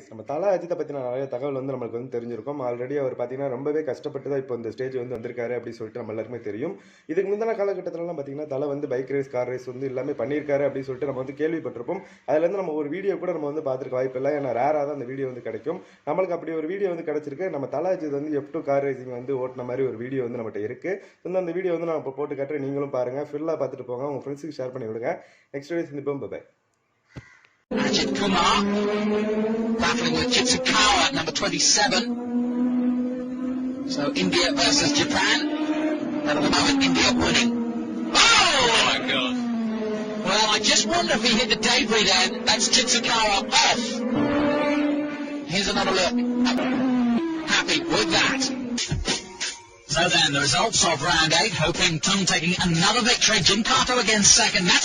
நம்ம தல அஜித்தை பத்தின நிறைய தகவல் நம்மளுக்கு தெரிஞ்சிருக்கும். ஆல்ரெடி அவர் பாத்தீங்கன்னா ரொம்பவே கஷ்டப்பட்டு தான் இப்போ இந்த ஸ்டேஜ் வந்திருக்காரு அப்படின்னு சொல்லிட்டு நம்ம எல்லாருமே தெரியும். இதுக்கு முந்தின காலகட்டத்திலலாம் பாத்தீங்கன்னா தல பைக் ரேஸ், கார் ரேஸ் எல்லாமே பண்ணியிருக்காரு அப்படின்னு சொல்லிட்டு நம்ம கேள்விப்பட்டிருப்போம். அதுல இருந்து நம்ம ஒரு வீடியோ கூட நம்ம பார்த்துருக்க வாய்ப்பு இல்லை. ஏன்னா ரேரா தான் அந்த வீடியோ கிடைக்கும். நம்மளுக்கு அப்படி ஒரு வீடியோ கிடைச்சிருக்கு. நம்ம Thala Ajith F2 car racing ஓட்டின மாதிரி ஒரு வீடியோ நம்மகிட்ட இருக்கு. அந்த வீடியோ நான் இப்போ போட்டு காட்டுறேன். நீங்களும் பாருங்க, ஃபுல்லா பார்த்துட்டு போங்க, உங்க ஃப்ரெண்ட்ஸுக்கு ஷேர் பண்ணி விடுங்க. நெக்ஸ்ட் வீடியோ சந்திப்போம். By. Ajith Kumar battling with Chitsukara at number 27. So India versus Japan. And at the moment India winning. Oh my God! Well, I just wonder if he hit the debris then. That's Chitsukara off. Here's another look. Happy with that. So then, the results of round 8, hoping Tung taking another victory. Jim Carter again second. That's